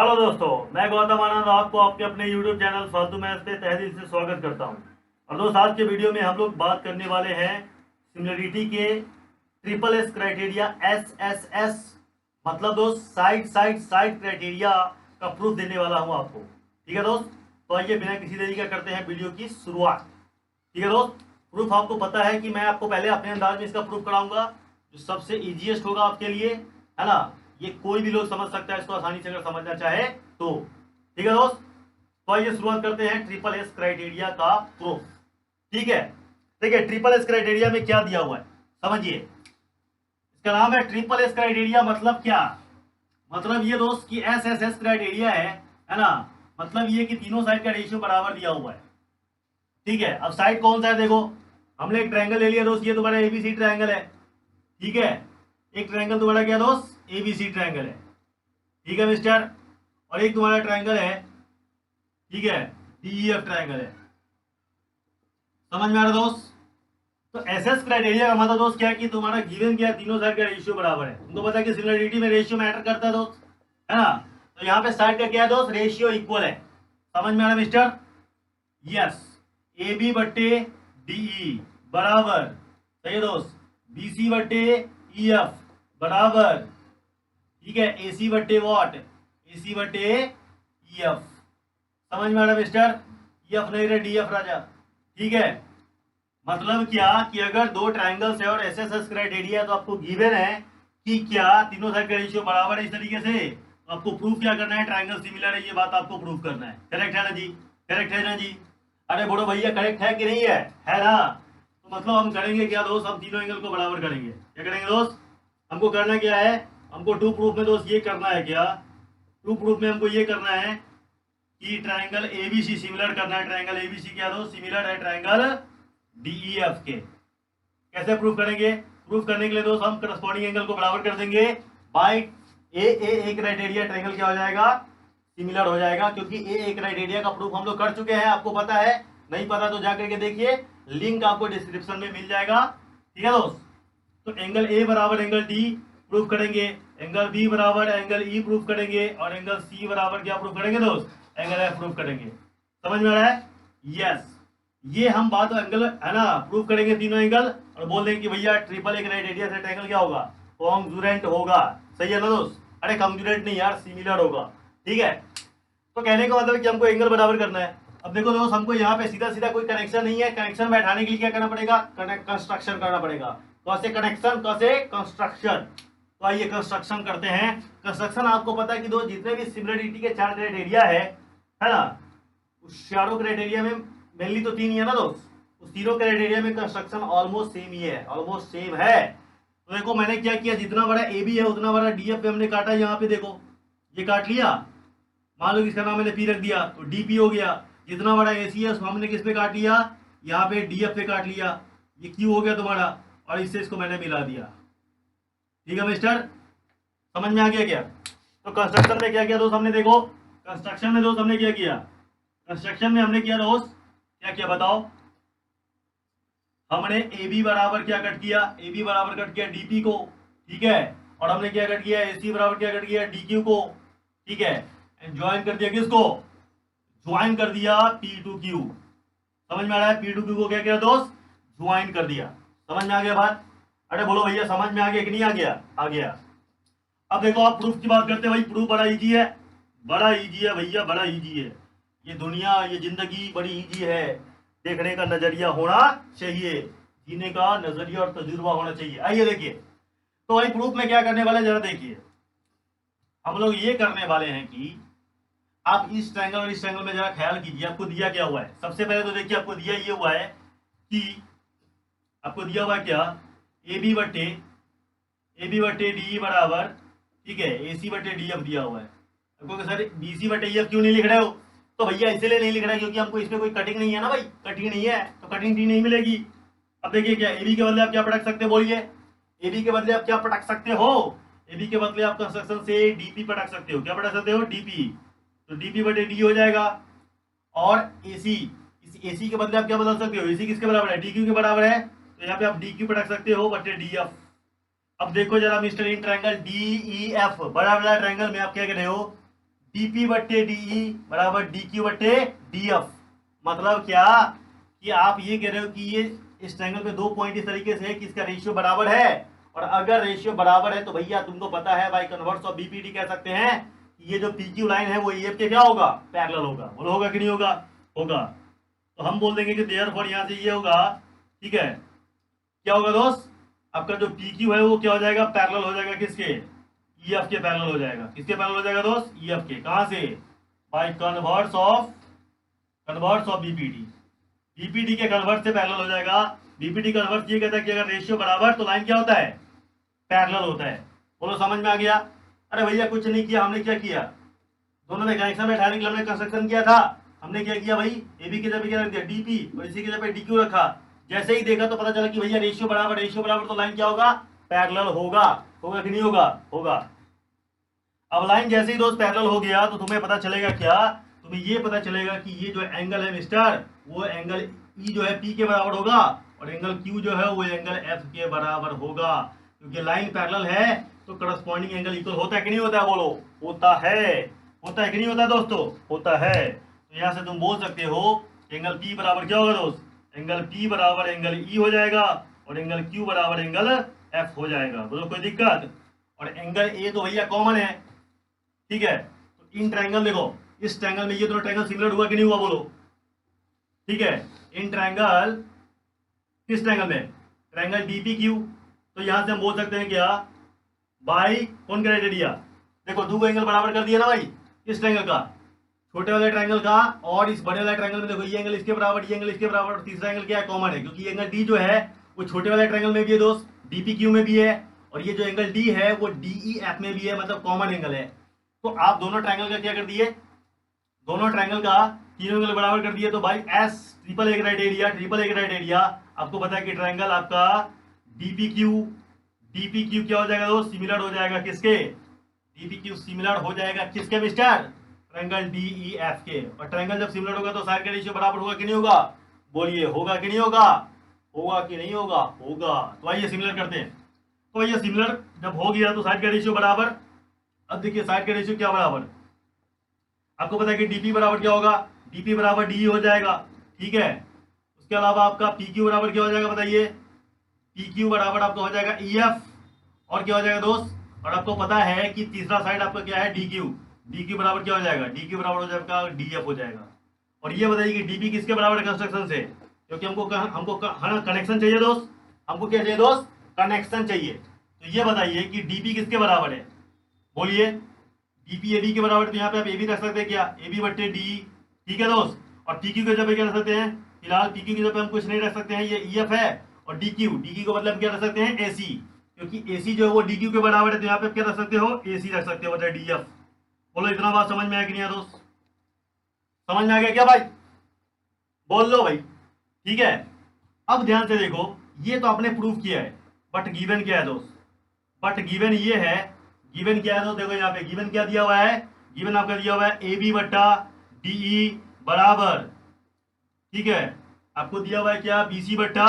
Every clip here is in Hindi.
हेलो दोस्तों, मैं गौतम आनंद आपको आपके अपने YouTube चैनल फालतू मैथ्स पे तहे दिल से स्वागत करता हूं। और दोस्त, आज के वीडियो में हम लोग बात करने वाले हैं सिमिलरिटी के ट्रिपल एस क्राइटेरिया SSS, मतलब दोस्त साइड साइड साइड क्राइटेरिया का प्रूफ देने वाला हूं आपको। ठीक है दोस्त, तो आइए बिना किसी देरी का करते हैं वीडियो की शुरुआत। ठीक है दोस्त, प्रूफ आपको पता है कि मैं आपको पहले अपने अंदाज में इसका प्रूफ कराऊंगा जो सबसे इजीएस्ट होगा आपके लिए, है ना। ये कोई भी लोग समझ सकता है इसको आसानी से अगर समझना चाहे तो। ठीक है दोस्त, तो आइए शुरुआत करते हैं ट्रिपल एस क्राइटेरिया का प्रूफ। ठीक है, देखिए ट्रिपल एस क्राइटेरिया में क्या दिया हुआ है समझिए। इसका नाम है ट्रिपल एस क्राइटेरिया। मतलब क्या, मतलब ये दोस्त कि SSS क्राइटेरिया है ना। मतलब ये कि तीनों साइड का रेशियो बराबर दिया हुआ है। ठीक है, अब साइड कौन सा है देखो, हमने एक ट्रायंगल ले लिया दोस्त, ये तुम्हारा ABC ट्रायंगल है। ठीक है, एक ट्रायंगल तुम्हारा क्या दोस्त, ABC ट्रायंगल है। ठीक है मिस्टर, और एक तुम्हारा ट्रायंगल है, ठीक है, DEF ट्रायंगल है। समझ में आ रहा दोस्त। तो एसएस क्राइटेरिया का मतलब दोस्त क्या है कि तुम्हारा गिवन क्या है, तीनों साइड का रेशियो बराबर है। तुमको पता है कि सिमिलरिटी में रेशियो मैटर करता है दोस्त, है ना। तो यहाँ पे साइड का क्या है दोस्त, रेशियो इक्वल है। समझ में आ रहा मिस्टर। यस, AB बट्टे DE बराबर, सही है दोस्त, BC बट्टे EF बराबर, ठीक है, AC बट्टे वॉट, AC बट्टे EF। समझ में आ रहा मिस्टर। EF नहीं रहे DF राजा। ठीक है, मतलब क्या कि अगर दो ट्रायंगल्स है और SSS क्राइटेरिया, तो आपको गिवन है कि क्या तीनों साइड का रेशियो बराबर है इस तरीके से। तो आपको प्रूफ क्या करना है, ट्रायंगल सिमिलर है, ये बात आपको प्रूफ करना है। करेक्ट है ना जी, करेक्ट है ना जी। अरे बोलो भैया करेक्ट है कि नहीं है ना। तो मतलब हम करेंगे क्या दोस्त, हम तीनों एंगल को बराबर करेंगे। क्या करेंगे दोस्त, हमको करना क्या है, हमको टू प्रूफ में दोस्त ये करना है क्या, टू प्रूफ में हमको ये करना है कि ट्रायंगल ABC सिमिलर करना है। ट्रायंगल ABC क्या दोस्त, सिमिलर है ट्रायंगल DEF के। कैसे प्रूफ करेंगे, प्रूफ करने के लिए दोस्त हम करस्पॉन्डिंग एंगल को बराबर कर देंगे बाय ए क्राइटेरिया। ट्रायंगल क्या हो जाएगा, सिमिलर हो जाएगा, क्योंकि ए क्राइटेरिया का प्रूफ हम लोग कर चुके हैं। आपको पता है, नहीं पता तो जाकर के देखिए, लिंक आपको डिस्क्रिप्शन में मिल जाएगा। ठीक है दोस्त, तो एंगल ए बराबर एंगल डी प्रूफ करेंगे, एंगल बी बराबर एंगल ई प्रूफ करेंगे, और एंगल सी बराबर क्या प्रूफ करेंगे दोस्त, एंगल एफ प्रूफ करेंगे। समझ में आ रहा है। यस, ये हम बात एंगल है ना प्रूफ करेंगे तीनों एंगल, और बोल देंगे कि भैया ट्रिपल ए क्राइटेरिया से ट्रायंगल क्या होगा, कॉन्ग्रुएंट होगा। सही है ना दोस्त, अरे कॉन्ग्रुएंट नहीं यार, सिमिलर होगा। ठीक है, तो कहने का मतलब कि हमको एंगल बराबर करना है। अब देखो दोस्त, हमको यहाँ पे सीधा सीधा कोई कनेक्शन नहीं है, कनेक्शन बैठाने के लिए क्या करना पड़ेगा, कंस्ट्रक्शन करना पड़ेगा। कैसे कनेक्शन, कैसे कंस्ट्रक्शन। तो आइए कंस्ट्रक्शन करते हैं। कंस्ट्रक्शन आपको पता है कि दोस्त जितने भी सिमिलरिटी के चार क्राइटेरिया है ना, उस चारों क्राइटेरिया में मेनली तो तीन ही है ना दोस्त, उस तीनों क्राइटेरिया में कंस्ट्रक्शन ऑलमोस्ट सेम ही है, ऑलमोस्ट सेम है। तो देखो मैंने क्या किया, जितना बड़ा AB है उतना बड़ा DF पे हमने काटा। यहाँ पे देखो ये काट लिया, मान लो इसका नाम मैंने P रख दिया तो DP हो गया। जितना बड़ा AC है उसको हमने किस पे काट लिया, यहाँ पे DF पे काट लिया, ये Q हो गया तुम्हारा, और इससे इसको मैंने मिला दिया। ठीक है मिस्टर, समझ में आ गया क्या। तो कंस्ट्रक्शन में क्या किया दोस्त हमने, देखो कंस्ट्रक्शन में दोस्त हमने क्या किया, कंस्ट्रक्शन में हमने किया दोस्त क्या किया बताओ, हमने AB बराबर क्या कट किया, AB बराबर कट किया DP को। ठीक है, और हमने क्या कट किया, AC बराबर क्या कट किया, DQ को। ठीक है, ज्वाइन कर दिया किसको, ज्वाइन कर दिया P टू Q। समझ में आ रहा है, P टू Q को क्या किया दोस्त, ज्वाइन कर दिया। समझ में आ गया बात। अरे बोलो भैया समझ में आ गया कि नहीं आ गया, आ गया। अब देखो आप प्रूफ की बात करते हैं, भाई प्रूफ बड़ा इजी है, बड़ा इजी है भैया, बड़ा इजी है। ये दुनिया, ये जिंदगी बड़ी इजी है। देखने का नजरिया होना चाहिए, जीने का नजरिया और तजुर्बा होना चाहिए। आइए देखिए, तो भाई प्रूफ में क्या करने वाले जरा देखिए, हम लोग ये करने वाले हैं कि आप इस ट्रायंगल और इस ट्रायंगल में जरा ख्याल कीजिए। आपको दिया क्या हुआ है, सबसे पहले तो देखिए आपको दिया ये हुआ है कि, आपको दिया हुआ है क्या, AB बट्टे DE बराबर, ठीक है, AC बट्टे DF दिया हुआ है। आपको सर BC बट्टे EF क्यों नहीं लिख रहे हो, तो भैया इसलिए नहीं लिख रहा है क्योंकि हमको इसमें कोई कटिंग नहीं है ना भाई, कटिंग नहीं है तो कटिंग डी नहीं मिलेगी। अब देखिए क्या, AB के बदले आप क्या पटक सकते हो, बोलिए AB के बदले आप क्या पटक सकते हो, AB के बदले आप कंस्ट्रक्शन से DP पटक सकते हो। क्या पटक सकते हो, DP, तो DP बटे D हो जाएगा। और AC, इस AC के बदले आप क्या बदल सकते हो, AC किसके बराबर है, DQ के बराबर है, तो यहाँ पे आप DQ पटक सकते हो बटे DF। अब देखो जरा मिस्टर, इन ट्रायंगल DEF बड़ा बड़ा ट्रायंगल में आप क्या कह रहे हो, dp बट्टे डी बराबर dq बट्टे df। मतलब क्या कि आप ये कह रहे हो कि ये इस ट्रायंगल पे 2 पॉइंट इस तरीके से है कि इसका रेशियो बराबर है, और अगर रेशियो बराबर है तो भैया तुमको पता है बाई कन्वर्स ऑफ बीपीडी कह सकते हैं कि ये जो पीक्यू लाइन है वो ईएफ के क्या होगा, पैरेलल होगा। बोलो होगा कि नहीं होगा? होगा। तो हम बोल देंगे कि देयरफॉर यहां से ये होगा, ठीक है, क्या होगा दोस्त, आपका जो पीक्यू है वो क्या हो जाएगा, पैरेलल हो जाएगा किसके, ईएफ के पैरेलल हो जाएगा। किसके पैरेलल हो जाएगा दोस्त, ईएफ के। कहां से, by converse of BPD. BPD के कन्वर्स से पैरेलल हो जाएगा। बीपीडी कन्वर्स ये कहता है कि अगर रेशियो बराबर तो लाइन क्या होता है, पैरेलल होता है। बोलो समझ में आ गया? अरे भैया कुछ नहीं किया, हमने क्या किया, दोनों ने कनेक्शन में बैठाने के लिए हमने कंस्ट्रक्शन किया था। हमने क्या किया भाई, एबी की जगह क्या रख दिया, डीपी, और इसी की जगह डीक्यू रखा। जैसे ही देखा तो पता चला कि भैया रेशियो बराबर तो लाइन क्या होगा, पैरेलल होगा। होगा कि नहीं होगा? होगा। अब लाइन जैसे ही दोस्त पैरेलल हो गया तो तुम्हें पता चलेगा क्या, तुम्हें ये पता चलेगा कि ये जो एंगल है मिस्टर, वो एंगल ई जो है पी के बराबर होगा, और एंगल क्यू जो है वो एंगल एफ के बराबर होगा। क्योंकि लाइन पैरेलल है तो करस्पॉन्डिंग एंगल इक्वल होता है कि नहीं होता है? बोलो होता है। होता है कि नहीं होता दोस्तों? होता है। तो यहाँ से तुम बोल सकते हो एंगल पी बराबर क्या होगा दोस्त, एंगल पी बराबर एंगल ई हो जाएगा, और एंगल क्यू बराबर एंगल एफ हो जाएगा। बोलो कोई दिक्कत? और एंगल ए तो भैया कॉमन है, ठीक है। तो इन ट्रायंगल देखो, इस ट्रायंगल में ये दोनों ट्रायंगल सिमिलर हुआ कि नहीं हुआ? बोलो ठीक है। इन ट्रायंगल, किस ट्रायंगल में, ट्रायंगल डीपी क्यू। तो यहां से हम बोल सकते हैं क्या, बाई कौन क्राइटेरिया, देखो दो एंगल बराबर कर दिया ना भाई, इस ट्रायंगल का, छोटे वाले ट्रायंगल का, और इस बड़े वाले ट्रायंगल में देखो ये एंगल इसके बराबर, ये एंगल इसके बराबर, और तीसरा एंगल क्या है, कॉमन है। क्योंकि एंगल डी जो है वो छोटे वाले ट्रायंगल में भी है दोस्त, डीपी क्यू में भी है, और ये जो एंगल डी है वो डीई एफ में भी है, मतलब कॉमन एंगल है। तो आप दोनों ट्रायंगल का क्या कर दिए, दोनों ट्रायंगल का तीनों एंगल बराबर कर दिए। तो भाई एस ट्रिपल ए क्राइटेरिया, आपको पता है कि ट्रायंगल आपका डीपी क्यू क्या हो जाएगा दोस्त, सिमिलर हो जाएगा किसके, डीपी क्यू सिमिलर हो जाएगा किसके मिस्टर, ट्रायंगल डीई एफ के। और ट्रायंगल जब सिमिलर होगा तो साइड का रेशियो बराबर होगा कि नहीं होगा? बोलिए होगा कि नहीं होगा? होगा कि नहीं होगा? होगा। तो आइए सिमिलर करते हैं। तो भैया सिमिलर जब हो गया तो साइड का रेशियो बराबर। अब देखिए साइड का रेशियो क्या बराबर, आपको पता है कि डीपी बराबर क्या होगा, डीपी बराबर डी हो जाएगा, ठीक है। उसके अलावा आपका पी क्यू बराबर क्या हो जाएगा बताइए, पी क्यू बराबर आपका हो जाएगा ई एफ, और क्या हो जाएगा दोस्त, और आपको पता है कि तीसरा साइड आपका क्या है, डी क्यू बराबर क्या हो जाएगा, डी क्यू बराबर हो जाएगा डी एफ हो जाएगा। और ये बताइए कि डीपी किसके बराबर है कंस्ट्रक्शन से, क्योंकि हमको कनेक्शन चाहिए दोस्त, हमको क्या चाहिए दोस्त, कनेक्शन चाहिए। तो ये बताइए कि डीपी किसके बराबर है, बोलिए, डीपी ए बी के बराबर। तो यहाँ पे आप ए बी रख सकते हैं क्या, ए बी बट्टे डी, ठीक है दोस्त। और पी क्यू के जगह क्या रख सकते हैं, फिलहाल पी क्यू की जगह हम कुछ नहीं रख सकते हैं, ये ई एफ है। और डी क्यू को मतलब क्या रख सकते हैं, ए सी, क्योंकि ए सी जो है वो डी क्यू के बराबर है। तो यहाँ पे क्या रख सकते हो, ए सी रख सकते हो, मतलब डी एफ। बोलो इतना बात समझ में आया कि नहीं दोस्त, समझ में आ गया क्या भाई, बोल लो भाई, ठीक है। अब ध्यान से देखो, ये तो आपने प्रूव किया है, बट गिवन क्या है दोस्त, बट गिवन ये है, गिवन क्या है दोस्त, देखो यहाँ पे गिवन क्या दिया हुआ है, गिवन आपका दिया हुआ है ए बी बट्टा डीई बराबर, ठीक है, आपको दिया हुआ है क्या, बीसी बट्टा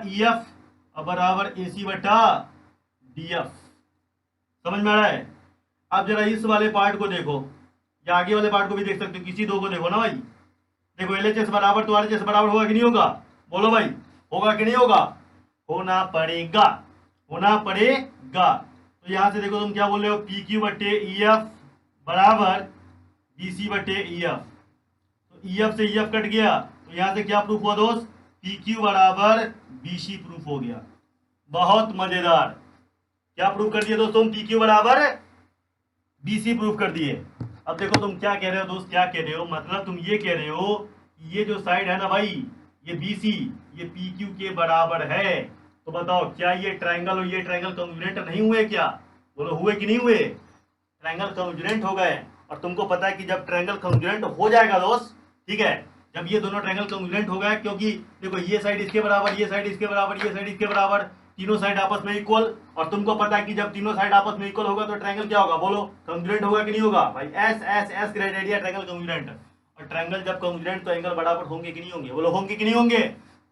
ई एफ बराबर ए सी बट्टा डी एफ। समझ में आ रहा है? अब जरा इस वाले पार्ट को देखो, या आगे वाले पार्ट को भी देख सकते हो, किसी दो को देखो ना भाई। देखो एल एच एस बराबर तो आर एच एस बराबर होगा कि नहीं होगा, बोलो भाई होगा कि नहीं होगा, होना पड़ेगा, होना पड़ेगा। तो यहां से देखो तुम क्या बोल रहे हो, पी क्यू बट्टे ई एफ बराबर बी सी बट्टे ई एफ। तो ई एफ से ई एफ कट गया, तो यहां से क्या प्रूफ हुआ दोस्त, पी क्यू बराबर बी सी प्रूफ हो गया। बहुत मजेदार, क्या प्रूफ कर दिया दोस्तों, पी क्यू बराबर बी सी प्रूफ कर दिए। अब देखो तुम क्या कह रहे हो दोस्त, क्या कह रहे हो, मतलब तुम ये कह रहे हो कि ये जो साइड है ना भाई, ये बी सी, ये पी क्यू के बराबर है। तो बताओ क्या ये ट्रायंगल और ये ट्रायंगल कॉन्ग्रुएंट नहीं हुए क्या, बोलो हुए कि नहीं हुए, ट्रायंगल कॉन्ग्रुएंट हो गए। और तुमको पता है कि जब ट्रायंगल कॉन्ग्रुएंट हो जाएगा दोस्त, ठीक है, जब ये दोनों ट्रायंगल कॉन्ग्रुएंट हो गए, क्योंकि देखो ये साइड इसके बराबर, ये साइड इसके बराबर, ये साइड इसके बराबर, तीनों साइड आपस में इक्वल। और तुमको पता है कि जब तीनों साइड आपस में इक्वल होगा तो ट्रायंगल क्या होगा, बोलो कॉन्ग्रुएंट होगा कि नहीं होगा भाई, S S S criteria triangle congruent. और ट्रायंगल जब कॉन्ग्रुएंट तो एंगल बराबर होंगे कि नहीं होंगे, बोलो होंगे कि नहीं होंगे,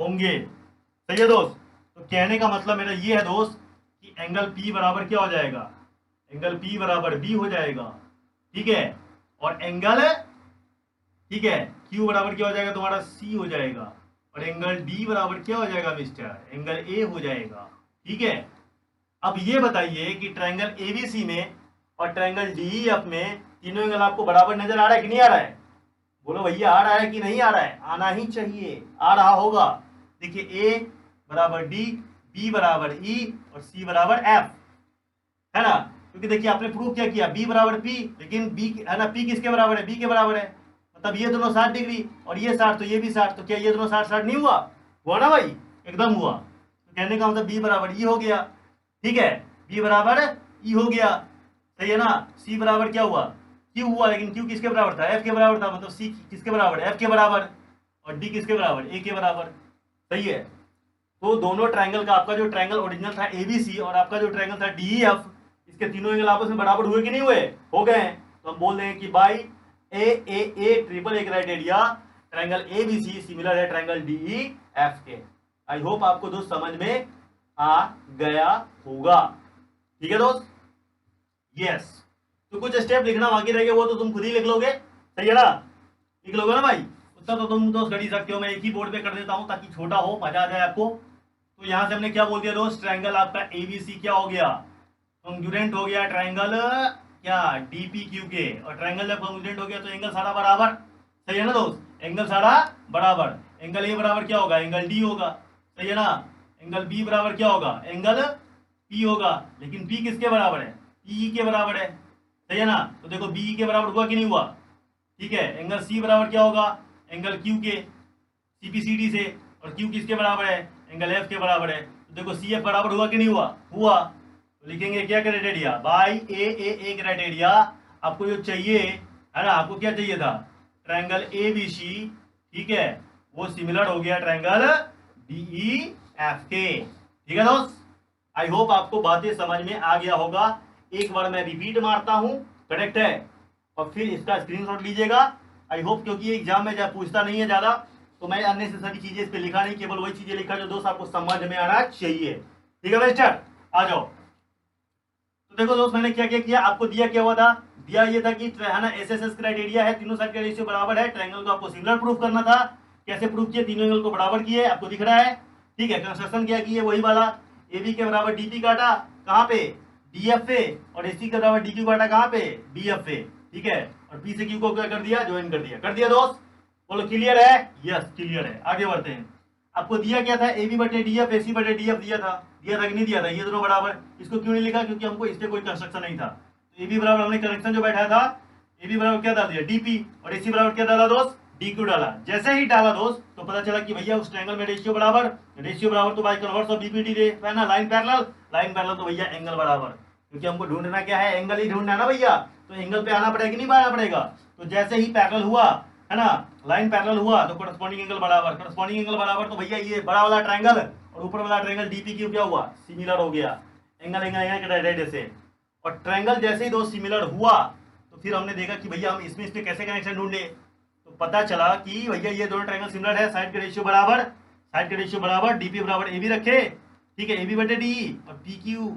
होंगे। सही है दोस्त। तो कहने का मतलब मेरा ये है दोस्त कि एंगल पी बराबर क्या हो जाएगा, एंगल P बराबर B हो जाएगा, ठीक है। और एंगल, ठीक है, Q बराबर क्या हो जाएगा तुम्हारा C हो जाएगा, और एंगल D बराबर क्या हो जाएगा मिस्टर, एंगल A हो जाएगा, ठीक है। अब ये बताइए कि ट्रायंगल ABC में और ट्रायंगल DEF में तीनों एंगल आपको बराबर नजर आ रहा है कि नहीं आ रहा है? बोलो भैया, आ रहा है कि नहीं आ रहा है? आना ही चाहिए, आ रहा होगा। देखिए A बराबर D, B बराबर E और C बराबर F, है ना। क्योंकि देखिए आपने प्रूव क्या किया, B बराबर P, लेकिन B है ना, P किसके बराबर है, B के बराबर है। मतलब ये दोनों 60 डिग्री और ये 60 तो ये भी 60, तो क्या ये दोनों 60 60 नहीं हुआ? हुआ ना भाई, एकदम हुआ। तो कहने का मतलब B बराबर E हो गया, ठीक है, B बराबर E हो गया, सही है ना। C बराबर क्या हुआ, Q हुआ, लेकिन Q किसके बराबर था, F के बराबर था। मतलब C किसके बराबर है, F के बराबर, और D किसके बराबर, A के बराबर, सही है। तो दोनों ट्रायंगल का, आपका जो ट्रायंगल ओरिजिनल था ABC और आपका जो ट्रायंगल था DEF, इसके तीनों एंगल आपस में बराबर हुए कि नहीं हुए? हो गए हैं। तो हम बोल देंगे कि by AAA triple A criteria triangle ABC similar है ट्रायंगल DEF के। आई होप आपको दोस्त समझ में आ गया होगा, ठीक है दोस्त, यस। तो कुछ स्टेप लिखना बाकी रह गया, वो तो तुम खुद ही लिख लोगे, सही है ना, लिख लोगे ना भाई, उतना तो तुम तो कर ही सकते हो। मैं एक ही बोर्ड पे कर देता हूं ताकि छोटा हो, मजा आ जाए आपको। तो यहां से हमने क्या बोल दिया दोस्त, ट्रायंगल आपका ABC क्या हो गया, कॉन्ग्रुएंट हो गया ट्रायंगल क्या DPQ के, और ट्रायंगल जब कॉन्ग्रुएंट हो गया तो एंगल सारा बराबर, सही है ना दोस्त, एंगल सारा बराबर। एंगल A बराबर क्या होगा, एंगल D होगा, सही है ना। एंगल B बराबर क्या होगा, एंगल P होगा, लेकिन P किसके बराबर है, PE के बराबर है, सही है ना। तो देखो BE के बराबर हुआ कि नहीं हुआ, ठीक है। एंगल C बराबर क्या होगा, एंगल Q के, CPCD से, और Q किसके बराबर है, एंगल F के बराबर है। तो देखो CF बराबर हुआ कि नहीं हुआ, हुआ। तो लिखेंगे क्या क्राइटेरिया, बाई AAA क्राइटेरिया। आपको जो चाहिए है ना, आपको क्या चाहिए था, ट्रायंगल ABC, ठीक है, वो सिमिलर हो गया ट्रायंगल DEF के, ठीक है दोस्त। आई होप आपको बातें समझ में आ गया होगा। एक बार मैं रिपीट मारता हूं, करेक्ट है, और फिर इसका स्क्रीनशॉट लीजिएगा। आई होप, क्योंकि एग्जाम में जब पूछता नहीं है ज्यादा, तो मैं अन्य से सभी चीजें इस पे लिखा नहीं, केवल वही चीजें लिखा जो दोस्त आपको समझ में आना चाहिए, ठीक है मिस्टर, आ जाओ। तो देखो दोस्त, मैंने क्या क्या किया, आपको दिया क्या हुआ था, दिया ये था कि है ना SSS क्राइटेरिया है, तीनों साइड का रेशियो बराबर है, ट्रायंगल को आपको सिमिलर प्रूफ करना था। कैसे प्रूफ किया, तीनों एंगल को बराबर किए, आपको दिख रहा है, ठीक है। कंस्ट्रक्शन क्या किए, वही वाला, AB के बराबर DP काटा कहाँ पे, DF पे, और AC के बराबर DQ काटा कहाँ पे, DF पे, ठीक है। और P से Q को क्या कर दिया, ज्वाइन कर दिया दोस्त। बोलो क्लियर है, यस क्लियर है। आगे बढ़ते हैं। आपको दिया क्या था, AB बटे DF, AC बटे DF दिया था कि नहीं दिया था, ये दोनों बराबर। इसको क्यों नहीं लिखा, क्योंकि हमको इस पे कोई कंस्ट्रक्शन नहीं था। तो AB बराबर हमने कनेक्शन जो बैठा था, AB बराबर क्या डाल दिया DP, और AC बराबर क्या डाला दोस्त, DQ डाला। जैसे ही डाला दोस्त तो पता चला कि भैया उस ट्रायंगल में रेशियो बराबर तो बाय कन्वर्स ऑफ BPD है ना, लाइन पैरेलल तो भैया एंगल बराबर, क्योंकि हमको ढूंढना क्या है, एंगल ही ढूंढना है ना भैया। तो एंगल पे आना पड़ेगा कि नहीं आना पड़ेगा। तो जैसे ही पैरेलल हुआ, है ना, लाइन पैरेलल हुआ, तो करस्पॉन्डिंग एंगल बराबर, तो भैया ये बड़ा वाला ट्रायंगल और ऊपर वाला ट्रायंगल DPQ क्या हुआ, सिमिलर हो गया, एंगल के रेडियस से। और ट्रायंगल जैसे ही दो सिमिलर हुआ, तो फिर हमने देखा कि भैया हम इसमें कैसे कनेक्शन ढूंढे। तो पता चला कि भैया ये दोनों ट्रायंगल सिमिलर है, साइड के रेशियो बराबर, DP बराबर AB रखे, ठीक है, AB बटे DE, और PQ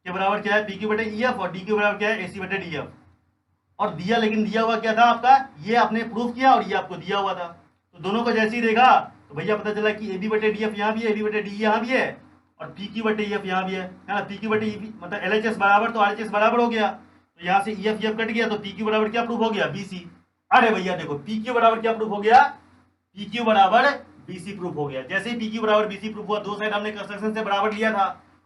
के बराबर क्या है, PQ बटे EF, और DQ बराबर क्या है, AC बटे DF। और दिया, लेकिन दिया हुआ क्या था आपका, ये आपने प्रूफ किया और ये आपको दिया हुआ था। तो दोनों को जैसे ही देखा तो भैया पता चला कि AB बटे DF यहाँ भी है, AB बटे DE यहाँ भी है, और PQ बटे EF यहाँ भी है ना। PQ बटे EB मतलब LHS बराबर, तो RHS बराबर हो गया। तो यहाँ से EF कट गया, तो PQ बराबर क्या प्रूफ हो गया, BC। अरे भैया देखो, PQ बराबर क्या प्रूफ हो गया, PQ बराबर BC प्रूफ हो गया। जैसे ही PQ बराबर BC प्रूफ हुआ, दो साइड हमने कंस्ट्रक्शन से बराबर लिया था,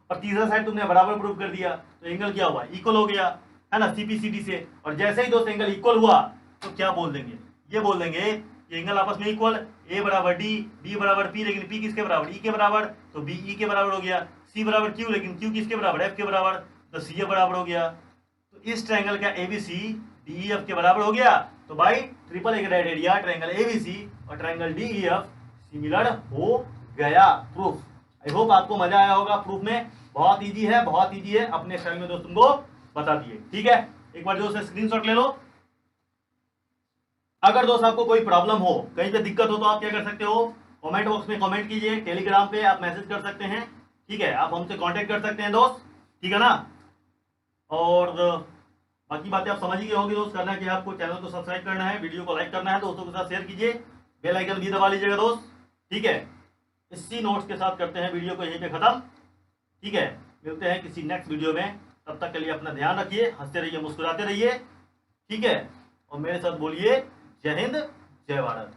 और तीसरा साइड तुमने बराबर प्रूफ कर दिया, तो एंगल क्या हुआ, इक्वल हो गया, है ना, CPCD से। और जैसे ही दो एंगल इक्वल हुआ, तो क्या बोल देंगे, ये बोल देंगे ये एंगल आपस में इक्वल, A बराबर D, D बराबर P, लेकिन P किसके बराबर, E के बराबर, तो B E के बराबर हो गया। C बराबर Q, लेकिन Q किसके बराबर, F के बराबर, तो CF बराबर हो गया। तो इस ट्रायंगल का ABC DEF के बराबर हो गया। तो भाई triple A criteria triangle ABC और ट्रायंगल DEF सिमिलर हो गया, प्रूफ। आई होप आपको मजा आया होगा प्रूफ में, बहुत इजी है, अपने स्टाइल में दोस्तों को बता दिए, ठीक है। एक बार दोस्त स्क्रीनशॉट ले लो। अगर दोस्त आपको कोई प्रॉब्लम हो, कहीं पे दिक्कत हो, तो आप क्या कर सकते हो, कमेंट बॉक्स में कमेंट कीजिए, टेलीग्राम पे आप मैसेज कर सकते हैं, ठीक है, आप हमसे कांटेक्ट कर सकते हैं दोस्त, ठीक है ना। और बाकी बातें आप समझ ही गए होंगे दोस्त। करना कि आपको चैनल को सब्सक्राइब करना है, वीडियो को लाइक करना है, दोस्तों के साथ शेयर कीजिए, बेल आइकन भी दबा लीजिएगा दोस्त। ठीक है, इसी नोट्स के साथ करते हैं वीडियो को यहीं पे खत्म। ठीक है, मिलते हैं किसी नेक्स्ट वीडियो में। तब तक के लिए अपना ध्यान रखिए, हंसते रहिए, मुस्कुराते रहिए। ठीक है, और मेरे साथ बोलिए जय हिंद, जय भारत।